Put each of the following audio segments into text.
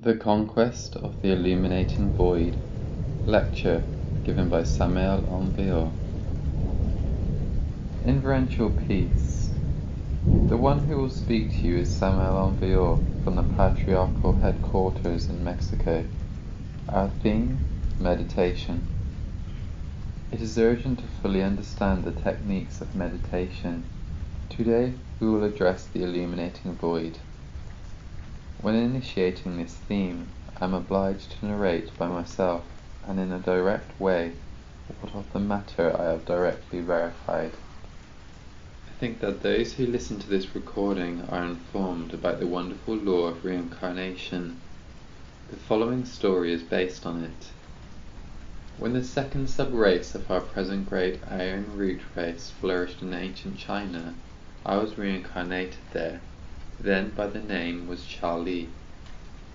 The Conquest of the Illuminating Void. Lecture given by Samael Aun Weor. Inferential Peace. The one who will speak to you is Samael Aun Weor from the Patriarchal Headquarters in Mexico. Our theme: meditation. It is urgent to fully understand the techniques of meditation. Today we will address the illuminating void. When initiating this theme, I am obliged to narrate by myself, and in a direct way, what of the matter I have directly verified. I think that those who listen to this recording are informed about the wonderful law of reincarnation. The following story is based on it. When the second sub-race of our present great iron root race flourished in ancient China, I was reincarnated there. Then by the name was Charlie.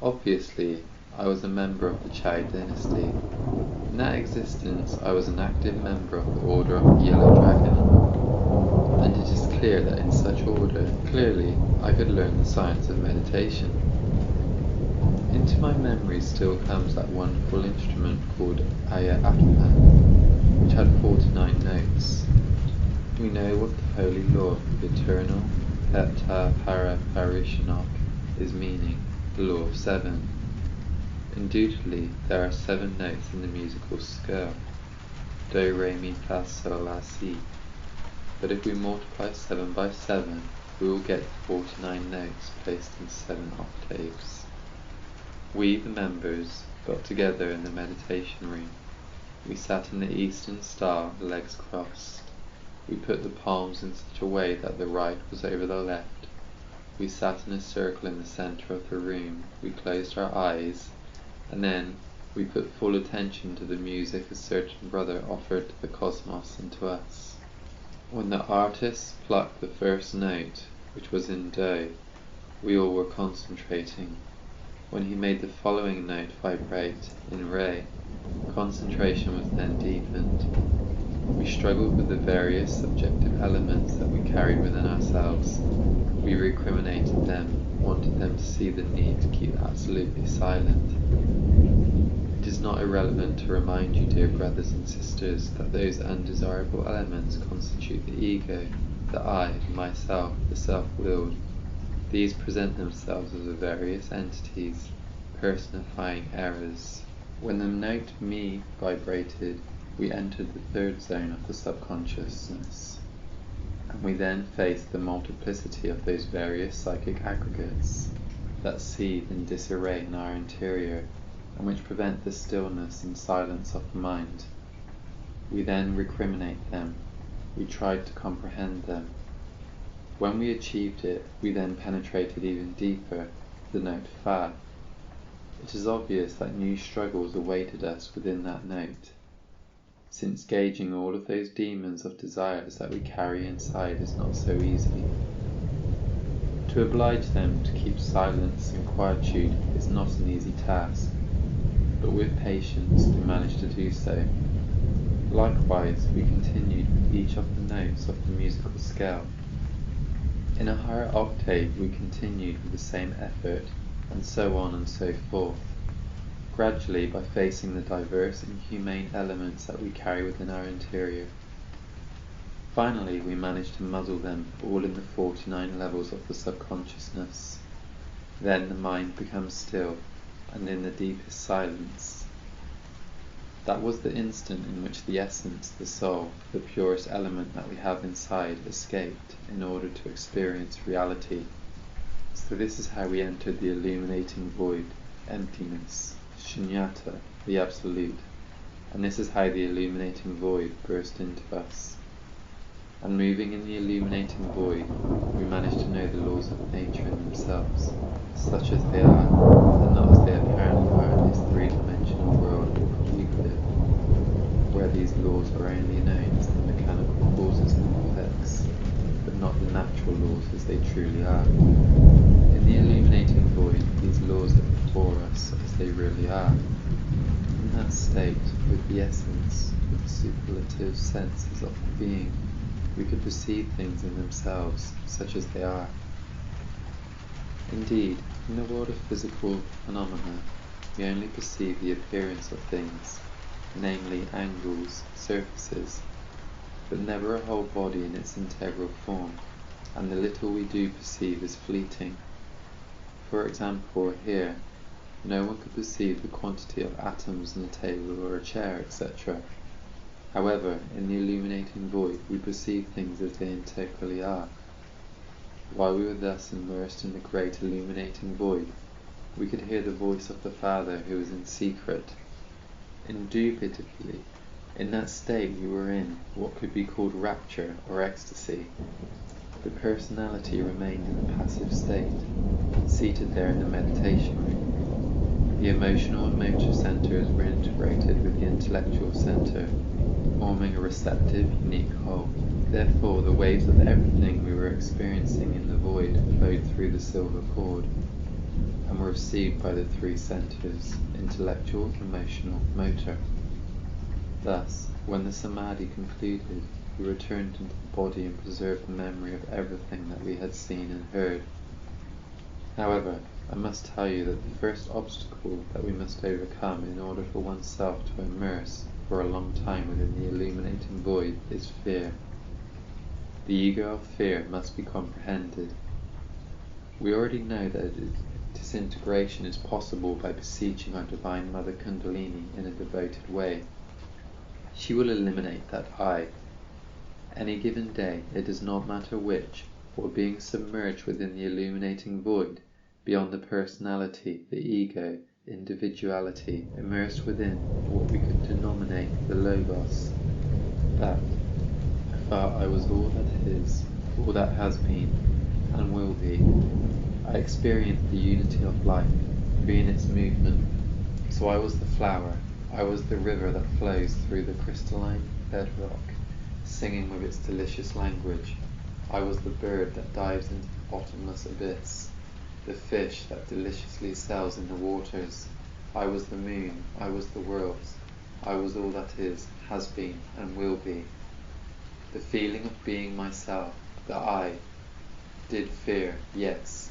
Obviously, I was a member of the Chai dynasty. In that existence, I was an active member of the Order of the Yellow Dragon, and it is clear that in such order, clearly, I could learn the science of meditation. Into my memory still comes that wonderful instrument called Aya Atman, which had 49 notes. We know what the holy law of the eternal Hepta Para Parishanok is meaning, the law of 7. Undoubtedly, there are 7 notes in the musical scale, Do, Re, Mi, Fa, Sol, La, Si. But if we multiply 7 by 7, we will get 49 notes placed in 7 octaves. We, the members, got together in the meditation room. We sat in the Eastern style, legs crossed. We put the palms in such a way that the right was over the left. We sat in a circle in the center of the room. We closed our eyes, and then we put full attention to the music a certain brother offered to the cosmos and to us. When the artist plucked the first note, which was in Do, we all were concentrating. When he made the following note vibrate in Re, concentration was then deepened. We struggled with the various subjective elements that we carried within ourselves. We recriminated them, wanted them to see the need to keep absolutely silent. It is not irrelevant to remind you, dear brothers and sisters, that those undesirable elements constitute the ego, the I, the myself, the self-willed. These present themselves as various entities, personifying errors. When the note Me vibrated, we entered the third zone of the subconsciousness, and we then faced the multiplicity of those various psychic aggregates that seethe in disarray in our interior, and which prevent the stillness and silence of the mind. We then recriminate them. We tried to comprehend them. When we achieved it, we then penetrated even deeper, the note Fa. It is obvious that new struggles awaited us within that note, since gauging all of those demons of desires that we carry inside is not so easy. To oblige them to keep silence and quietude is not an easy task, but with patience we managed to do so. Likewise, we continued with each of the notes of the musical scale. In a higher octave we continued with the same effort, and so on and so forth. Gradually, by facing the diverse inhumane elements that we carry within our interior. Finally, we managed to muzzle them all in the 49 levels of the subconsciousness. Then the mind becomes still, and in the deepest silence. That was the instant in which the essence, the soul, the purest element that we have inside, escaped in order to experience reality. So this is how we entered the illuminating void, emptiness. Shunyata, the Absolute, and this is how the illuminating void burst into us. And moving in the illuminating void, we managed to know the laws of nature in themselves, such as they are, and not as they apparently are in this three-dimensional world called Euclid, where these laws are only known as the mechanical causes and effects, but not the natural laws as they truly are. In the illuminating void, these laws are before us as they really are. In that state, with the essence, with the superlative senses of the being, we could perceive things in themselves, such as they are. Indeed, in the world of physical phenomena, we only perceive the appearance of things, namely angles, surfaces, but never a whole body in its integral form, and the little we do perceive is fleeting. For example, here, no one could perceive the quantity of atoms in a table or a chair, etc. However, in the illuminating void, we perceive things as they integrally are. While we were thus immersed in the great illuminating void, we could hear the voice of the Father who was in secret. Indubitably, in that state we were in what could be called rapture or ecstasy. The personality remained in a passive state, seated there in the meditation room. The emotional and motor centers were integrated with the intellectual center, forming a receptive, unique whole. Therefore, the waves of everything we were experiencing in the void flowed through the silver cord, and were received by the three centers, intellectual, emotional, motor. Thus, when the samadhi concluded, we returned into the body and preserved the memory of everything that we had seen and heard. However, I must tell you that the first obstacle that we must overcome in order for oneself to immerse for a long time within the illuminating void is fear. The ego of fear must be comprehended. We already know that disintegration is possible by beseeching our Divine Mother Kundalini in a devoted way. She will eliminate that I. Any given day, it does not matter which, for being submerged within the illuminating void, beyond the personality, the ego, individuality, immersed within what we could denominate the Logos, that I thought I was all that is, all that has been, and will be. I experienced the unity of life, being its movement. So I was the flower, I was the river that flows through the crystalline bedrock, singing with its delicious language. I was the bird that dives into the bottomless abyss, the fish that deliciously sails in the waters. I was the moon, I was the worlds, I was all that is, has been, and will be. The feeling of being myself, the I, did fear, yes.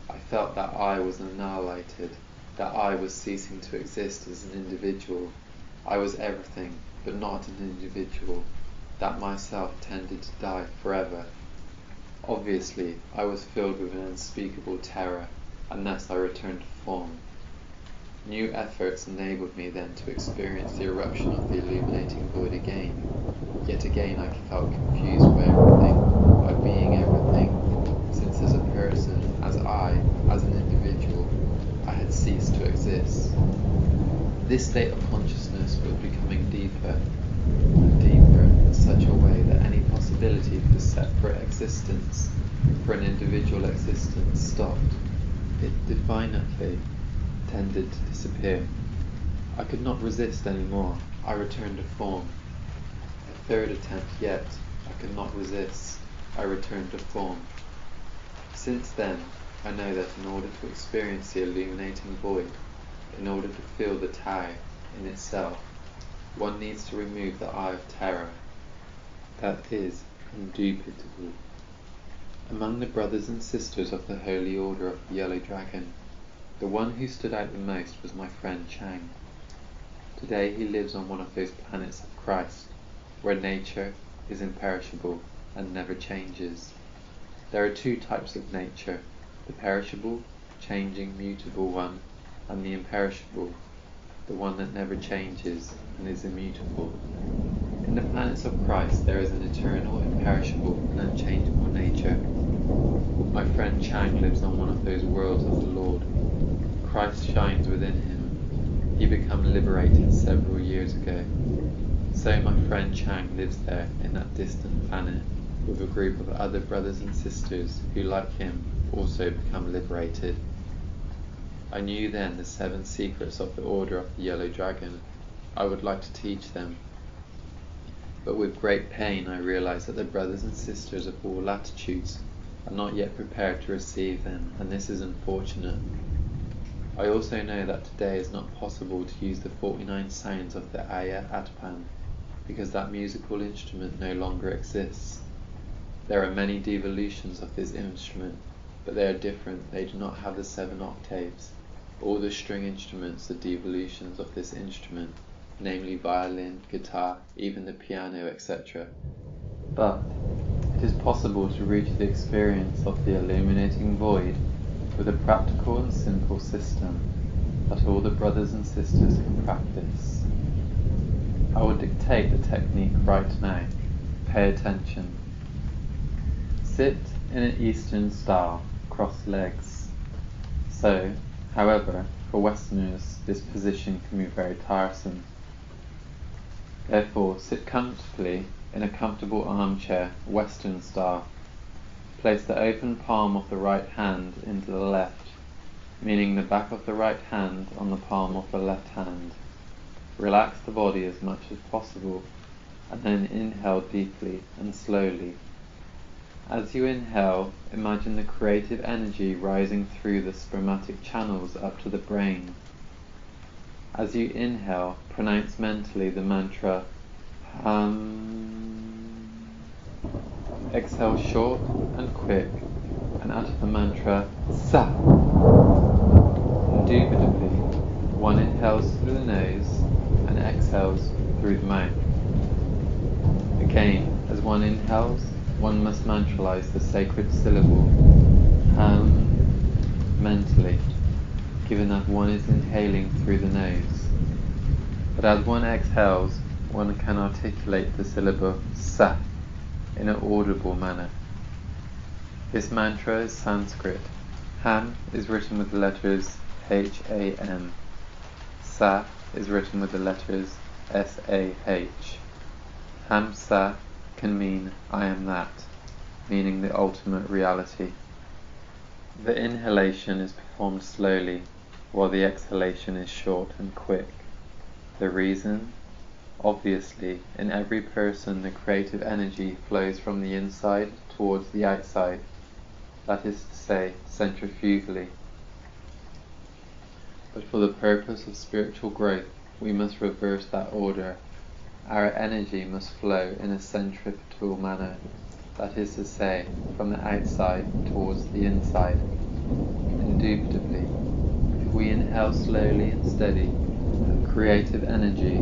I felt that I was annihilated, that I was ceasing to exist as an individual. I was everything, but not an individual, that myself tended to die forever. Obviously, I was filled with an unspeakable terror, and thus I returned to form. New efforts enabled me then to experience the eruption of the illuminating void again. Yet again I felt confused by everything, by being everything, since as a person, as I, as an individual, I had ceased to exist. This state of consciousness was becoming deeper and deeper in such a way that any possibility for separate existence, for an individual existence, stopped. It definitely tended to disappear. I could not resist any more. I returned to form. A third attempt yet. I could not resist. I returned to form. Since then, I know that in order to experience the illuminating void, in order to feel the Tao in itself, one needs to remove the eye of terror. That is indubitable. Among the brothers and sisters of the Holy Order of the Yellow Dragon, the one who stood out the most was my friend Chang. Today he lives on one of those planets of Christ, where nature is imperishable and never changes. There are two types of nature, the perishable, changing, mutable one, and the imperishable, the one that never changes and is immutable. In the planets of Christ there is an eternal, imperishable, and unchangeable nature. My friend Chang lives on one of those worlds of the Lord. Christ shines within him. He became liberated several years ago. So my friend Chang lives there in that distant planet with a group of other brothers and sisters who, like him, also become liberated. I knew then the 7 secrets of the Order of the Yellow Dragon. I would like to teach them. But with great pain I realized that the brothers and sisters of all latitudes are not yet prepared to receive them, and this is unfortunate. I also know that today is not possible to use the 49 sounds of the Aya Atpan, because that musical instrument no longer exists. There are many devolutions of this instrument, but they are different. They do not have the 7 octaves. All the string instruments are devolutions of this instrument, namely violin, guitar, even the piano, etc. But it is possible to reach the experience of the illuminating void with a practical and simple system that all the brothers and sisters can practice. I will dictate the technique right now. Pay attention. Sit in an Eastern style, cross legs. So, however, for Westerners this position can be very tiresome. Therefore, sit comfortably in a comfortable armchair, Western style. Place the open palm of the right hand into the left, meaning the back of the right hand on the palm of the left hand. Relax the body as much as possible, and then inhale deeply and slowly. As you inhale, imagine the creative energy rising through the spermatic channels up to the brain. As you inhale, pronounce mentally the mantra Hum. Exhale short and quick, and utter the mantra Sa. Indubitably, one inhales through the nose and exhales through the mouth. Again, as one inhales, one must mantralize the sacred syllable Hum mentally, given that one is inhaling through the nose. But as one exhales, one can articulate the syllable Sa in an audible manner. This mantra is Sanskrit. Ham is written with the letters H-A-M. Sa is written with the letters S-A-H. Hamsa can mean I am that, meaning the ultimate reality. The inhalation is performed slowly, while the exhalation is short and quick. The reason? Obviously, in every person the creative energy flows from the inside towards the outside, that is to say, centrifugally. But for the purpose of spiritual growth, we must reverse that order. Our energy must flow in a centripetal manner, that is to say, from the outside towards the inside. Indubitably, if we inhale slowly and steady, creative energy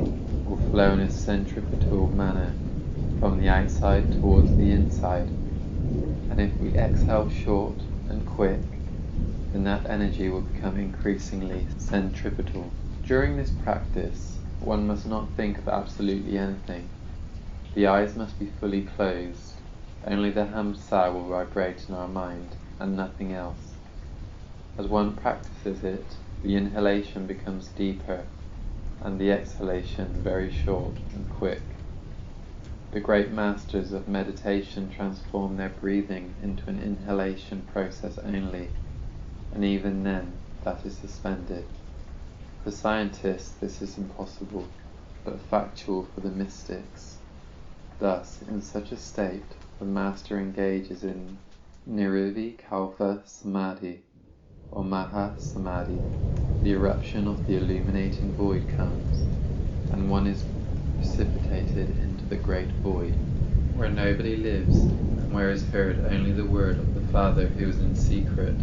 will flow in a centripetal manner from the outside towards the inside. And if we exhale short and quick, then that energy will become increasingly centripetal. During this practice, one must not think of absolutely anything. The eyes must be fully closed. Only the Hamsa will vibrate in our mind, and nothing else. As one practices it, the inhalation becomes deeper, and the exhalation very short and quick. The great masters of meditation transform their breathing into an inhalation process only, and even then that is suspended. For scientists this is impossible, but factual for the mystics. Thus, in such a state, the master engages in Nirvikalpa Samadhi, or Maha Samadhi. The eruption of the illuminating void comes, and one is precipitated into the great void, where nobody lives, and where is heard only the word of the Father who is in secret.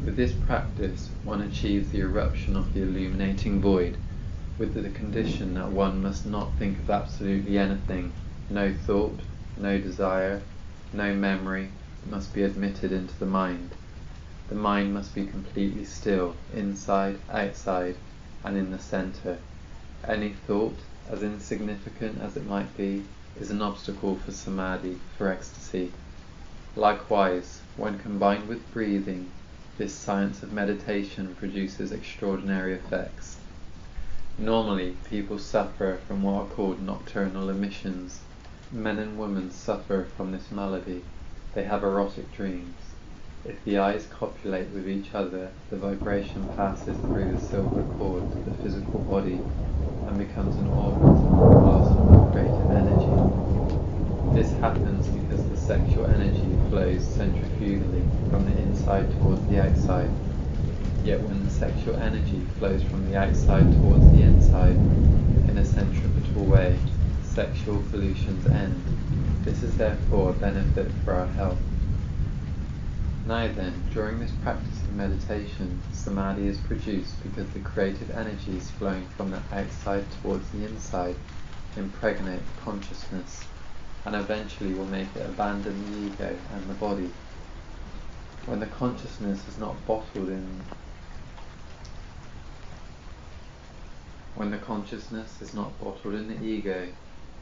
With this practice, one achieves the eruption of the illuminating void, with the condition that one must not think of absolutely anything. No thought, no desire, no memory must be admitted into the mind. The mind must be completely still, inside, outside, and in the center. Any thought, as insignificant as it might be, is an obstacle for samadhi, for ecstasy. Likewise, when combined with breathing, this science of meditation produces extraordinary effects. Normally, people suffer from what are called nocturnal emissions. Men and women suffer from this malady. They have erotic dreams. If the eyes copulate with each other, the vibration passes through the silver cord to the physical body and becomes an orgasm blast of creative energy. This happens because the sexual energy flows centrifugally from the inside towards the outside. Yet when the sexual energy flows from the outside towards the inside in a centripetal way, sexual pollutions end. This is therefore a benefit for our health. Now then, during this practice of meditation, samadhi is produced because the creative energies flowing from the outside towards the inside impregnate consciousness and eventually will make it abandon the ego and the body. When the consciousness is not bottled in the ego,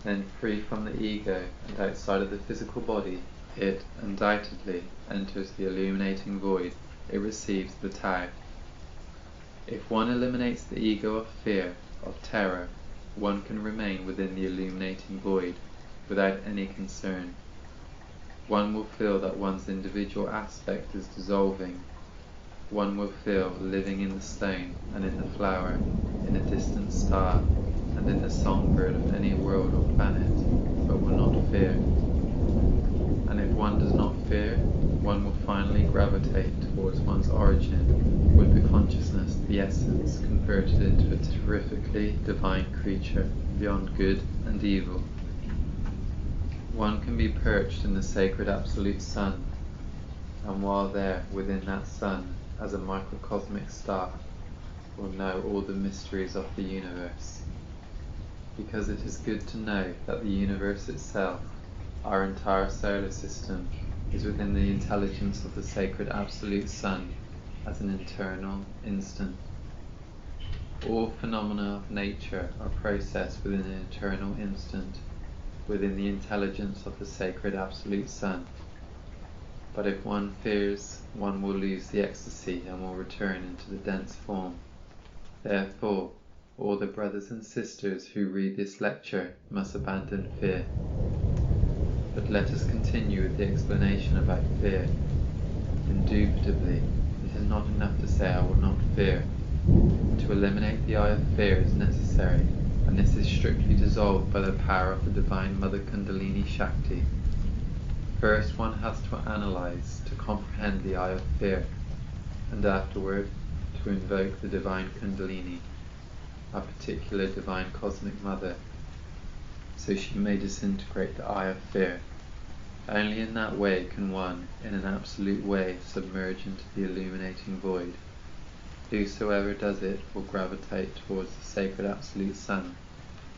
then free from the ego and outside of the physical body, it undoubtedly enters the illuminating void. It receives the Tao. If one eliminates the ego of fear, of terror, one can remain within the illuminating void without any concern. One will feel that one's individual aspect is dissolving. One will feel living in the stone and in the flower, in a distant star, and in the songbird of any world or planet, but will not fear. And if one does not fear, one will finally gravitate towards one's origin, with the consciousness, the essence, converted into a terrifically divine creature, beyond good and evil. One can be perched in the sacred absolute sun, and while there, within that sun, as a microcosmic star, will know all the mysteries of the universe. Because it is good to know that the universe itself, our entire solar system, is within the intelligence of the sacred absolute sun as an eternal instant. All phenomena of nature are processed within an eternal instant, within the intelligence of the sacred absolute sun. But if one fears, one will lose the ecstasy and will return into the dense form. Therefore, all the brothers and sisters who read this lecture must abandon fear. But let us continue with the explanation about fear. Indubitably, it is not enough to say I will not fear. To eliminate the eye of fear is necessary, and this is strictly dissolved by the power of the Divine Mother Kundalini Shakti. First one has to analyze, to comprehend the eye of fear, and afterward to invoke the Divine Kundalini, our particular Divine Cosmic Mother, so she may disintegrate the eye of fear. Only in that way can one, in an absolute way, submerge into the illuminating void. Whosoever does it will gravitate towards the sacred absolute sun.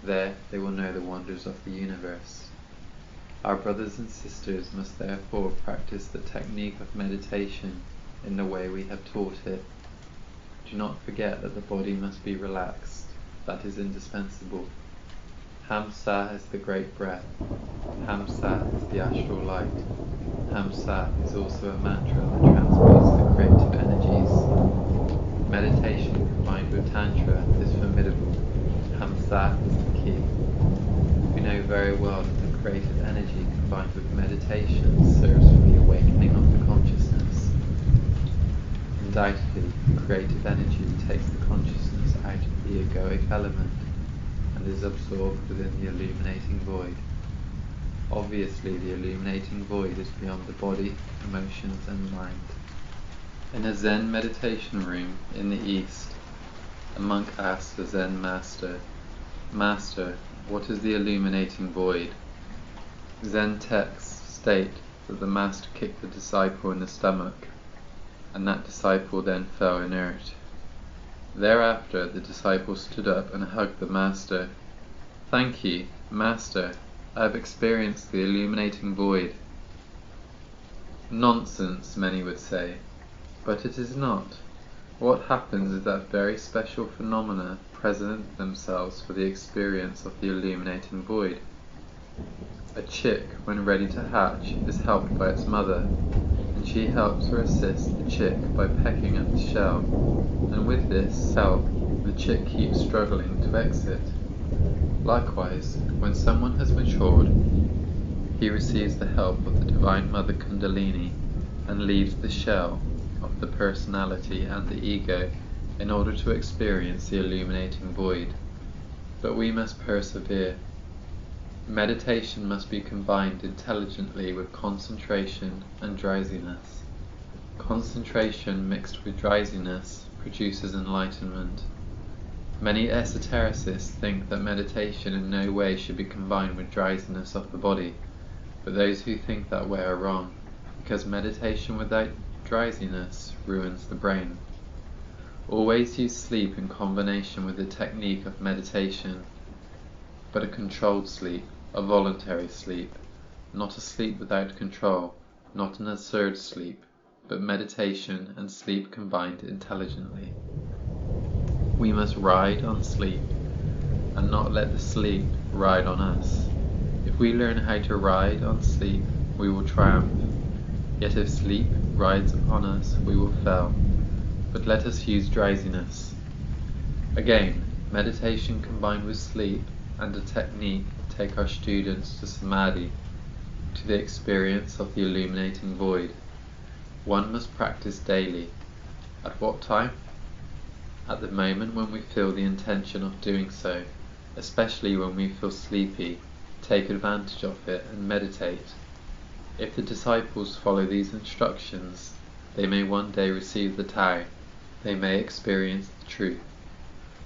There they will know the wonders of the universe. Our brothers and sisters must therefore practice the technique of meditation in the way we have taught it. Do not forget that the body must be relaxed. That is indispensable. Hamsa is the great breath. Hamsa is the astral light. Hamsa is also a mantra that transports the creative energies. Meditation combined with Tantra is formidable. Hamsa is the key. We know very well that the creative energy combined with meditation serves for the awakening of the consciousness. Undoubtedly, creative energy takes the consciousness out of the egoic element and is absorbed within the illuminating void. Obviously, the illuminating void is beyond the body, emotions, and mind. In a Zen meditation room in the East, a monk asked the Zen master, "Master, what is the illuminating void?" Zen texts state that the master kicked the disciple in the stomach, and that disciple then fell inert. Thereafter the disciple stood up and hugged the master. "Thank ye, Master, I have experienced the illuminating void." Nonsense, many would say, but it is not. What happens is that very special phenomena present themselves for the experience of the illuminating void. A chick, when ready to hatch, is helped by its mother, and she helps or assists the chick by pecking at the shell, and with this help the chick keeps struggling to exit. Likewise, when someone has matured, he receives the help of the Divine Mother Kundalini and leaves the shell of the personality and the ego in order to experience the illuminating void. But we must persevere. Meditation must be combined intelligently with concentration and drowsiness. Concentration mixed with drowsiness produces enlightenment. Many esotericists think that meditation in no way should be combined with drowsiness of the body, but those who think that way are wrong, because meditation without drowsiness ruins the brain. Always use sleep in combination with the technique of meditation, but a controlled sleep, a voluntary sleep, not a sleep without control, not an absurd sleep, but meditation and sleep combined intelligently. We must ride on sleep, and not let the sleep ride on us. If we learn how to ride on sleep, we will triumph. Yet if sleep rides upon us, we will fail. But let us use drowsiness. Again, meditation combined with sleep and a technique take our students to samadhi, to the experience of the illuminating void. One must practice daily. At what time? At the moment when we feel the intention of doing so, especially when we feel sleepy. Take advantage of it and meditate. If the disciples follow these instructions, they may one day receive the Tao. They may experience the truth.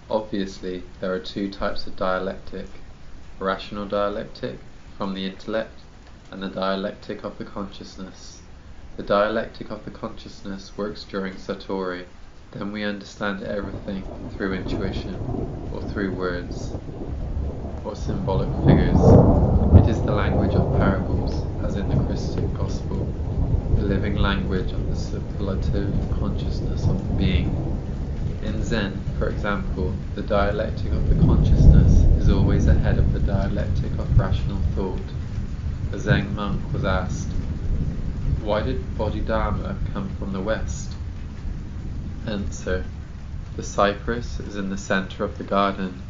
Obviously, there are two types of dialectic: rational dialectic, from the intellect, and the dialectic of the consciousness. The dialectic of the consciousness works during Satori. Then we understand everything through intuition, or through words, or symbolic figures. It is the language of parables, as in the Christian gospel, the living language of the superlative consciousness of the being. In Zen, for example, the dialectic of the consciousness is always ahead of the dialectic of rational thought. A Zen monk was asked, "Why did Bodhidharma come from the west?" Answer: the cypress is in the center of the garden.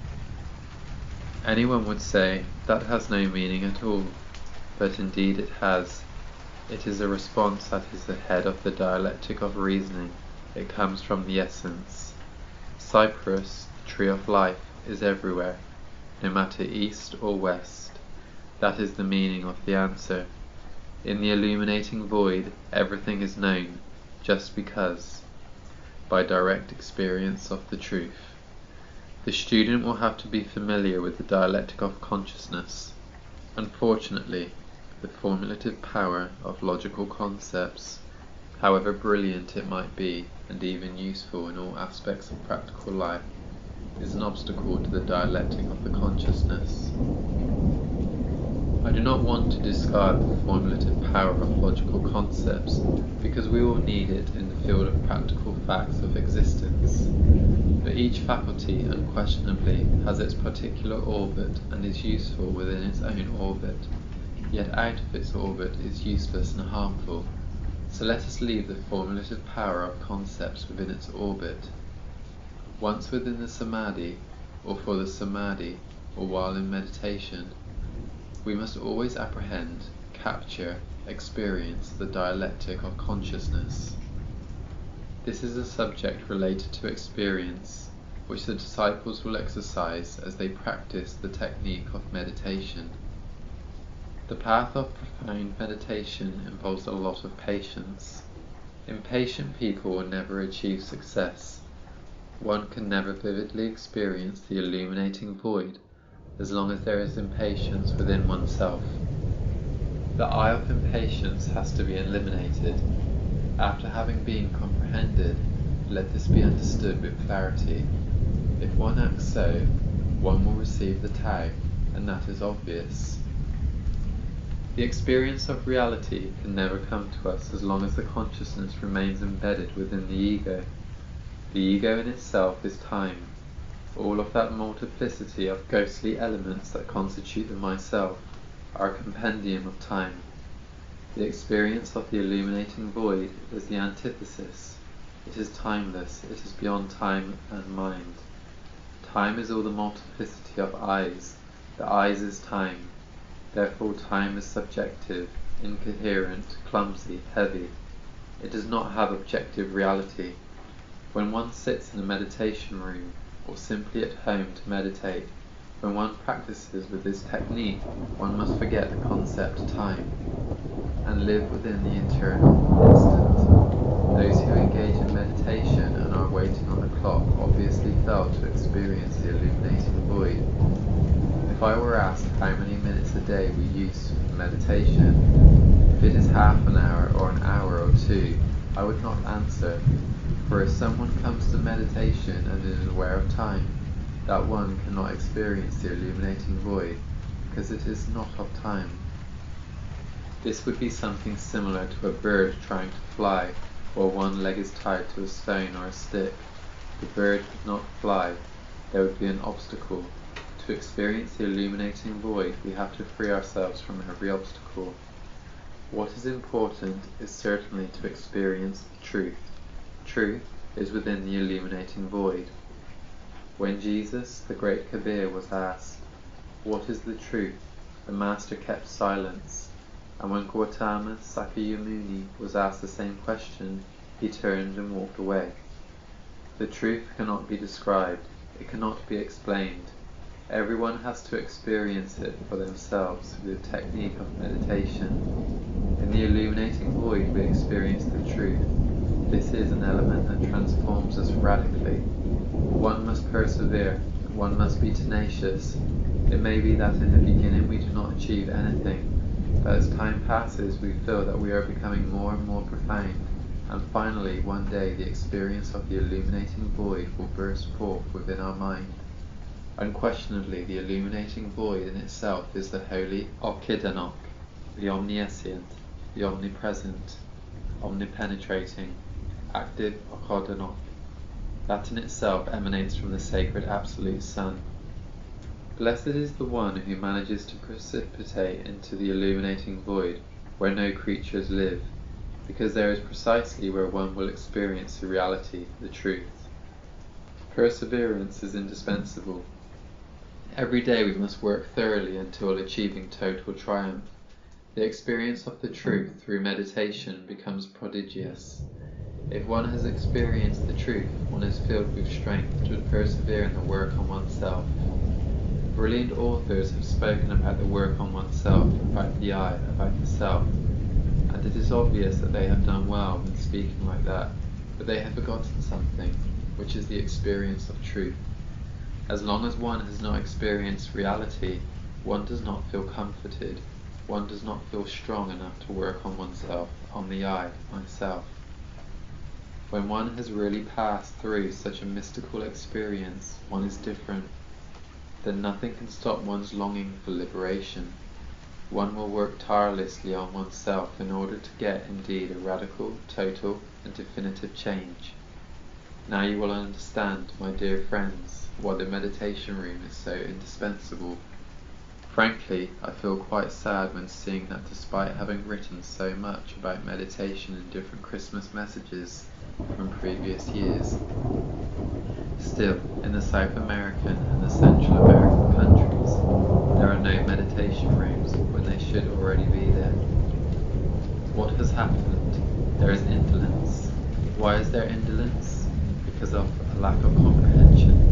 Anyone would say, that has no meaning at all, but indeed it has. It is a response that is ahead of the dialectic of reasoning. It comes from the essence. Cypress, the tree of life, is everywhere, no matter east or west. That is the meaning of the answer. In the illuminating void, everything is known, just because, by direct experience of the truth. The student will have to be familiar with the dialectic of consciousness. Unfortunately, the formulative power of logical concepts, however brilliant it might be, and even useful in all aspects of practical life, is an obstacle to the dialectic of the consciousness. I do not want to discard the formulative power of logical concepts, because we will need it in the field of practical facts of existence. But each faculty unquestionably has its particular orbit and is useful within its own orbit, yet out of its orbit is useless and harmful. So let us leave the formulative power of concepts within its orbit. Once within the samadhi, or for the samadhi, or while in meditation, we must always apprehend, capture, experience the dialectic of consciousness. This is a subject related to experience, which the disciples will exercise as they practice the technique of meditation. The path of profound meditation involves a lot of patience. Impatient people will never achieve success. One can never vividly experience the illuminating void as long as there is impatience within oneself. The eye of impatience has to be eliminated. After having been comprehended, let this be understood with clarity. If one acts so, one will receive the Tao, and that is obvious. The experience of reality can never come to us as long as the consciousness remains embedded within the ego. The ego in itself is time. All of that multiplicity of ghostly elements that constitute the myself are a compendium of time. The experience of the illuminating void is the antithesis. It is timeless, it is beyond time and mind. Time is all the multiplicity of eyes. The eyes is time. Therefore time is subjective, incoherent, clumsy, heavy. It does not have objective reality. When one sits in a meditation room, or simply at home to meditate, when one practices with this technique, one must forget the concept time, and live within the eternal instant. Those who engage in meditation and are waiting on the clock obviously fail to experience the illuminating void. If I were asked how many minutes a day we use for meditation, if it is half an hour or an hour or two, I would not answer, for if someone comes to meditation and is aware of time, that one cannot experience the illuminating void, because it is not of time. This would be something similar to a bird trying to fly, while one leg is tied to a stone or a stick. The bird could not fly. There would be an obstacle. To experience the illuminating void, we have to free ourselves from every obstacle. What is important is certainly to experience the truth. Truth is within the illuminating void. When Jesus, the great Kabir, was asked, "What is the truth?" the Master kept silence. And when Gautama Sakyamuni was asked the same question, he turned and walked away. The truth cannot be described, it cannot be explained. Everyone has to experience it for themselves through the technique of meditation. In the illuminating void we experience the truth. This is an element that transforms us radically. One must persevere, one must be tenacious. It may be that in the beginning we do not achieve anything, but as time passes we feel that we are becoming more and more profound, and finally one day the experience of the illuminating void will burst forth within our mind. Unquestionably the illuminating void in itself is the holy Okidanok, the omniscient, the omnipresent, omnipenetrating, active Okodanok. That in itself emanates from the sacred Absolute Sun. Blessed is the one who manages to precipitate into the illuminating void where no creatures live, because there is precisely where one will experience the reality, the truth. Perseverance is indispensable. Every day we must work thoroughly until achieving total triumph. The experience of the truth through meditation becomes prodigious. If one has experienced the truth, one is filled with strength to persevere in the work on oneself. Brilliant authors have spoken about the work on oneself, about the I, about the self, and it is obvious that they have done well when speaking like that, but they have forgotten something, which is the experience of truth. As long as one has not experienced reality, one does not feel comforted, one does not feel strong enough to work on oneself, on the I, myself. When one has really passed through such a mystical experience, one is different. Then nothing can stop one's longing for liberation. One will work tirelessly on oneself in order to get indeed a radical, total, and definitive change. Now you will understand, my dear friends, why the meditation room is so indispensable. Frankly, I feel quite sad when seeing that despite having written so much about meditation in different Christmas messages from previous years, still, in the South American and the Central American countries, there are no meditation rooms when they should already be there. What has happened? There is indolence. Why is there indolence? Because of a lack of comprehension.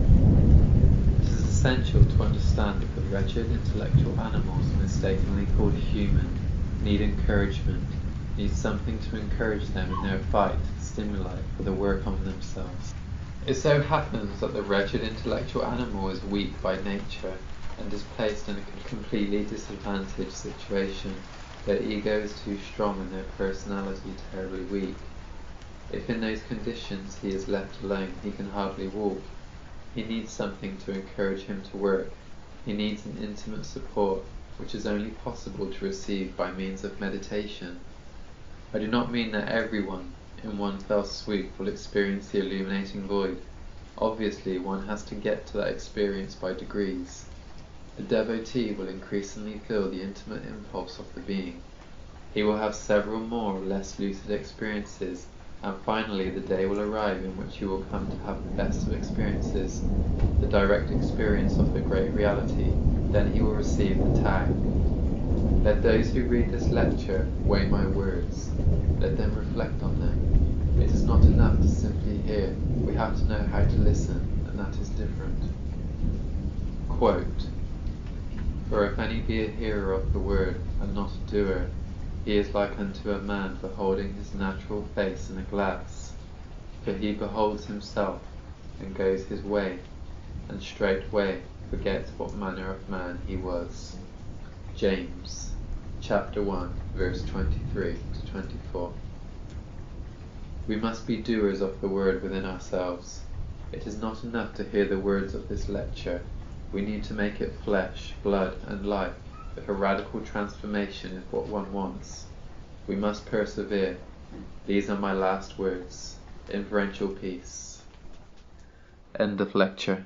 It is essential to understand that the wretched intellectual animals mistakenly called human need encouragement, need something to encourage them in their fight, stimuli for the work on themselves. It so happens that the wretched intellectual animal is weak by nature and is placed in a completely disadvantaged situation. Their ego is too strong and their personality terribly weak. If in those conditions he is left alone, he can hardly walk. He needs something to encourage him to work. He needs an intimate support, which is only possible to receive by means of meditation. I do not mean that everyone, in one fell swoop, will experience the illuminating void. Obviously, one has to get to that experience by degrees. A devotee will increasingly feel the intimate impulse of the being. He will have several more or less lucid experiences, and finally the day will arrive in which he will come to have the best of experiences, the direct experience of the great reality. Then he will receive the tag. Let those who read this lecture weigh my words. Let them reflect on them. It is not enough to simply hear. We have to know how to listen, and that is different. Quote, "For if any be a hearer of the word, and not a doer, he is like unto a man beholding his natural face in a glass. For he beholds himself, and goes his way, and straightway forgets what manner of man he was." James, chapter 1, verse 23 to 24. We must be doers of the word within ourselves. It is not enough to hear the words of this lecture. We need to make it flesh, blood, and life, if a radical transformation is what one wants. We must persevere. These are my last words. Inferential peace. End of lecture.